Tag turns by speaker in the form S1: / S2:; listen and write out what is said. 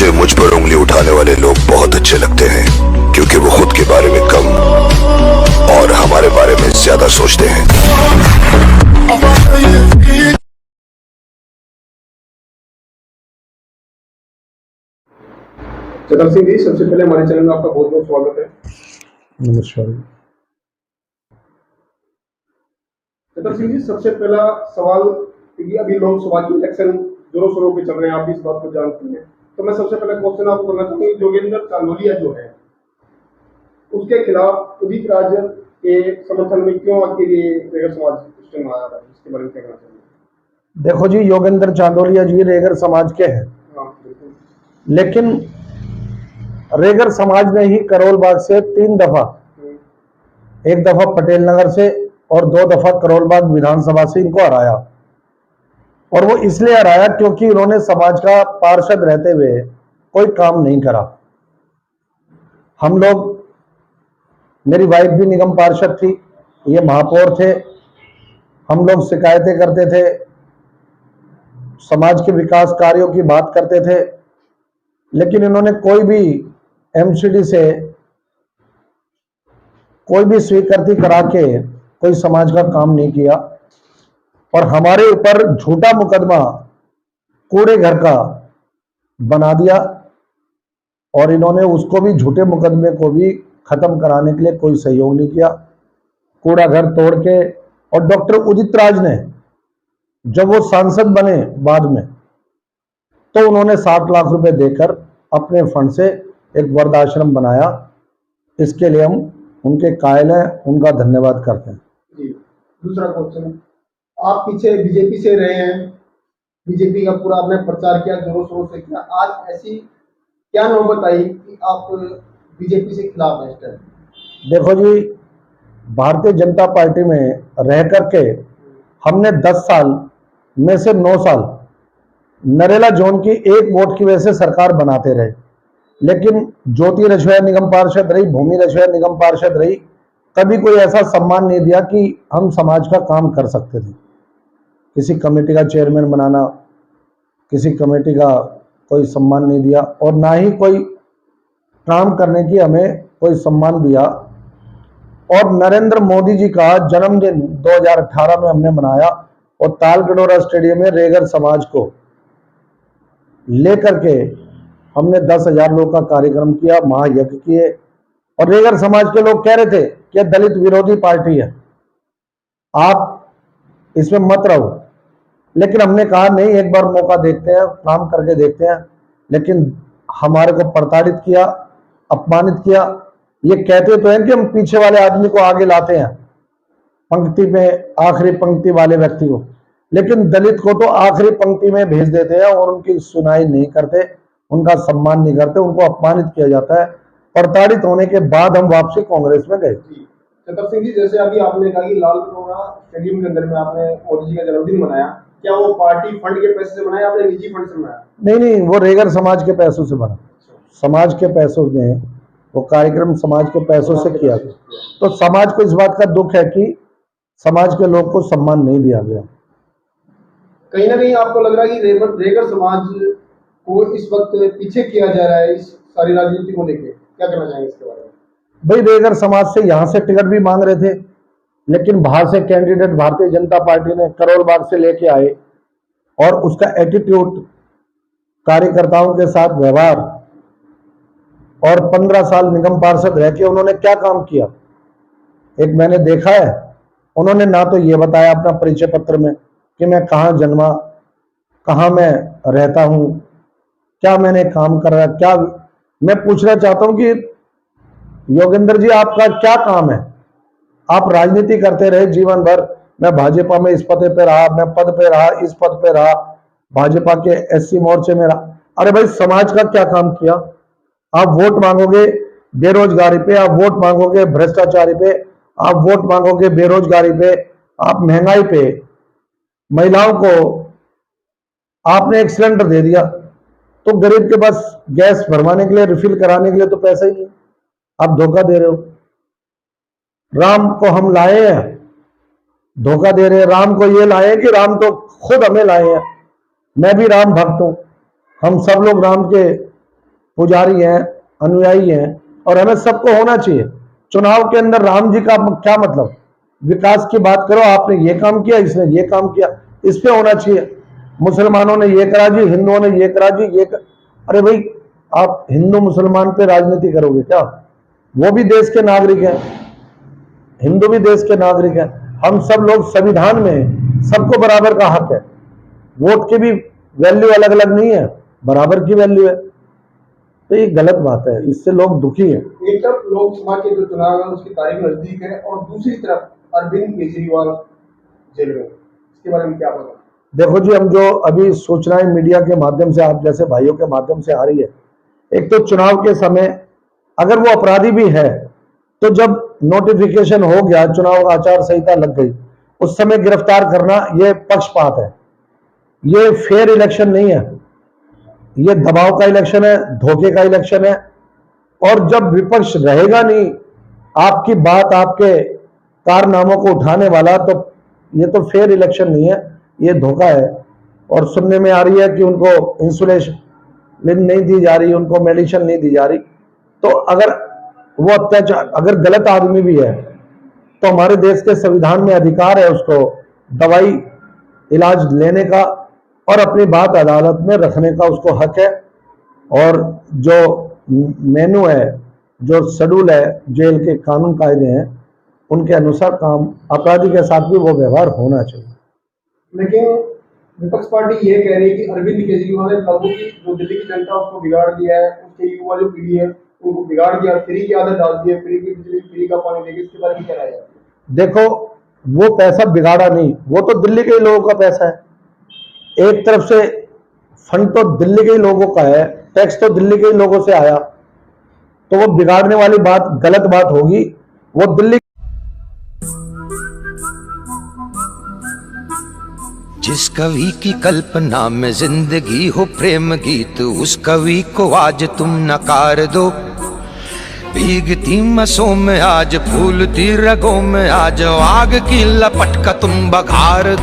S1: मुझे मुझ पर उंगली उठाने वाले लोग बहुत अच्छे लगते हैं, क्योंकि वो खुद के बारे में कम और हमारे बारे में ज्यादा सोचते हैं।
S2: चतर सिंह जी, सबसे पहले हमारे चैनल में आपका बहुत बहुत स्वागत है।
S3: नमस्कार।
S2: चतर सिंह जी, सबसे पहला सवाल, क्योंकि अभी लोकसभा की इलेक्शन जोरों शोरों पे चल रहे हैं, आप इस बात को जानते हैं, तो मैं सबसे पहले क्वेश्चन आपको करना चाहूंगा, योगेंद्र चांदोलिया जो है उसके खिलाफ उदित राज के समर्थन में क्यों अकेले रेगर समाज सिस्टम आया था, इसके बारे में क्या कहना चाहिए?
S3: देखो जी, योगेंद्र चांदोलिया जी रेगर समाज के हैं,
S2: हाँ बिल्कुल।
S3: लेकिन रेगर समाज ने ही करोल बाग से 3 दफा, एक दफा पटेल नगर से और 2 दफा करोल बाग विधानसभा से इनको हराया। और वो इसलिए हराया क्योंकि इन्होंने समाज का पार्षद रहते हुए कोई काम नहीं करा। हम लोग, मेरी वाइफ भी निगम पार्षद थी, ये महापौर थे, हम लोग शिकायतें करते थे, समाज के विकास कार्यों की बात करते थे, लेकिन इन्होंने कोई भी एमसीडी से कोई भी स्वीकृति करा के कोई समाज का काम नहीं किया। और हमारे ऊपर झूठा मुकदमा कूड़े घर का बना दिया, और इन्होंने उसको भी, झूठे मुकदमे को भी खत्म कराने के लिए कोई सहयोग नहीं किया। कूड़ा घर तोड़ के, और डॉक्टर उदित राज ने जब वो सांसद बने बाद में, तो उन्होंने 7 लाख रुपए देकर अपने फंड से एक वृद्धाश्रम बनाया। इसके लिए हम उनके कायल हैं, उनका धन्यवाद करते हैं।
S2: जी, दूसरा क्वेश्चन, आप पीछे बीजेपी से रहे हैं, बीजेपी का पूरा आपने प्रचार किया, जोरों शोरों से किया, आज ऐसी क्या नौबत आई कि आप बीजेपी से खिलाफ हैं इस टाइम?
S3: देखो जी, भारतीय जनता पार्टी में रह करके हमने 10 साल में से 9 साल नरेला जोन की 1 वोट की वजह से सरकार बनाते रहे, लेकिन ज्योति रजवाया निगम पार्षद रही, भूमि रजवाया निगम पार्षद रही, कभी कोई ऐसा सम्मान नहीं दिया कि हम समाज का काम कर सकते थे। किसी कमेटी का चेयरमैन बनाना, किसी कमेटी का कोई सम्मान नहीं दिया, और ना ही कोई काम करने की हमें कोई सम्मान दिया। और नरेंद्र मोदी जी का जन्मदिन 2018 में हमने मनाया, और तालकटोरा स्टेडियम में रेगर समाज को लेकर के हमने 10,000 लोग का कार्यक्रम किया, महायज्ञ किए। और रेगर समाज के लोग कह रहे थे कि दलित विरोधी पार्टी है, आप इसमें मत रहो, लेकिन हमने कहा नहीं, एक बार मौका देखते हैं, काम करके देखते हैं। लेकिन हमारे को प्रताड़ित किया, अपमानित किया। ये कहते तो हैं कि हम पीछे वाले आदमी को आगे लाते हैं, पंक्ति में आखिरी पंक्ति वाले व्यक्ति को, लेकिन दलित को तो आखिरी पंक्ति में भेज देते हैं और उनकी सुनाई नहीं करते, उनका सम्मान नहीं करते, उनको अपमानित किया जाता है। प्रताड़ित होने के बाद हम वापसी कांग्रेस में गए।
S2: चतर सिंह जी, जैसे अभी आपने कहा कि लालकटोरा स्टेडियम के अंदर में आपने मोदी जी का जन्मदिन मनाया, क्या वो पार्टी फंड के पैसे से बनाया, आपने निजी फंड से बनाया?
S3: नहीं, वो रेगर समाज के पैसों से बना, समाज के पैसों में वो कार्यक्रम समाज के पैसों से किया गया। तो समाज को इस बात का दुख है कि समाज के लोग को सम्मान नहीं दिया गया।
S2: कहीं ना कहीं आपको लग रहा है कि रेगर समाज को इस वक्त पीछे किया जा रहा है इस सारी राजनीति को लेकर, क्या कहना चाहेंगे इसके बारे में?
S3: भाई, रेगर समाज से यहां से टिकट भी मांग रहे थे, लेकिन बाहर से कैंडिडेट भारतीय जनता पार्टी ने करोल बाग से लेके आए, और उसका एटीट्यूड, कार्यकर्ताओं के साथ व्यवहार, और 15 साल निगम पार्षद रह के उन्होंने क्या काम किया, एक मैंने देखा है। उन्होंने ना तो ये बताया अपना परिचय पत्र में कि मैं कहाँ जन्मा, कहाँ मैं रहता हूं, क्या मैंने काम कर रहा, क्या। मैं पूछना चाहता हूं कि योगेंद्र जी, आपका क्या काम है? आप राजनीति करते रहे जीवन भर, मैं भाजपा में इस पद पे रहा, मैं पद पे रहा, इस पद पे रहा, भाजपा के एससी मोर्चे में रहा। अरे भाई, समाज का क्या काम किया? आप वोट मांगोगे बेरोजगारी पे, आप वोट मांगोगे भ्रष्टाचारी पे, आप वोट मांगोगे बेरोजगारी पे, आप महंगाई पे। महिलाओं को आपने एक सिलेंडर दे दिया, तो गरीब के पास गैस भरवाने के लिए, रिफिल कराने के लिए तो पैसा ही नहीं, आप धोखा दे रहे हो। राम को हम लाए हैं, धोखा दे रहे हैं। राम को ये लाए कि राम तो खुद हमें लाए हैं। मैं भी राम भक्त हूं, हम सब लोग राम के पुजारी हैं, अनुयायी हैं, और हमें सबको होना चाहिए। चुनाव के अंदर राम जी का क्या मतलब? विकास की बात करो, आपने ये काम किया, इसने ये काम किया, इस पे होना चाहिए। मुसलमानों ने ये करा जी, हिंदुओं ने ये करा जी, अरे भाई, आप हिंदू मुसलमान पे राजनीति करोगे क्या? वो भी देश के नागरिक हैं, हिंदू भी देश के नागरिक हैं। हम सब लोग संविधान में सबको बराबर का हक है। वोट की भी वैल्यू अलग अलग नहीं है, बराबर की वैल्यू है। तो ये गलत बात है, इससे लोग दुखी हैं।
S2: एक तरफ लोकसभा के जो चुनाव है उसकी तारीख नजदीक है और दूसरी तरफ अरविंद केजरीवाल जेल में, इसके बारे में क्या बताना?
S3: देखो जी, हम जो अभी सूचनाएं मीडिया के माध्यम से, आप जैसे भाइयों के माध्यम से आ रही है, एक तो चुनाव के समय अगर वो अपराधी भी है तो जब नोटिफिकेशन हो गया, चुनाव आचार संहिता लग गई, उस समय गिरफ्तार करना ये पक्षपात है, ये फेयर इलेक्शन नहीं है, ये दबाव का इलेक्शन है, धोखे का इलेक्शन है। और जब विपक्ष रहेगा नहीं आपकी बात, आपके कारनामों को उठाने वाला, तो ये तो फेयर इलेक्शन नहीं है, ये धोखा है। और सुनने में आ रही है कि उनको इंसुलेशन नहीं दी जा रही, उनको मेडिसिन नहीं दी जा रही। तो अगर वो अत्याचार, अगर गलत आदमी भी है तो हमारे देश के संविधान में अधिकार है उसको दवाई इलाज लेने का और अपनी बात अदालत में रखने का उसको हक है। और जो मेनू है, जो शेड्यूल है, जेल के कानून कायदे हैं, उनके अनुसार काम अपराधी के साथ भी वो व्यवहार होना चाहिए।
S2: लेकिन विपक्ष पार्टी ये कह रही है कि अरविंद केजरीवाल ने लोगों की, जो दिल्ली की जनता उसको बिगाड़ दिया है, उसके युवा जो पीढ़ी है उनको बिगाड़ दिया, फ्री की आदत डाल दी है, फ्री की बिजली, फ्री का पानी देगी, इसके बारे में क्या राय है?
S3: देखो, वो पैसा बिगाड़ा नहीं, वो तो दिल्ली के ही लोगों का पैसा है। एक तरफ से फंड तो दिल्ली के ही लोगों का है, टैक्स तो दिल्ली के ही लोगों से आया, तो वो बिगाड़ने वाली बात गलत बात होगी। वो दिल्ली
S4: जिस कवि की कल्पना में जिंदगी हो प्रेम गीत, उस कवि को आज तुम नकार दो। भीगती मसों में आज, फूलती रगों में आज, आग की लपट का तुम बघार दो।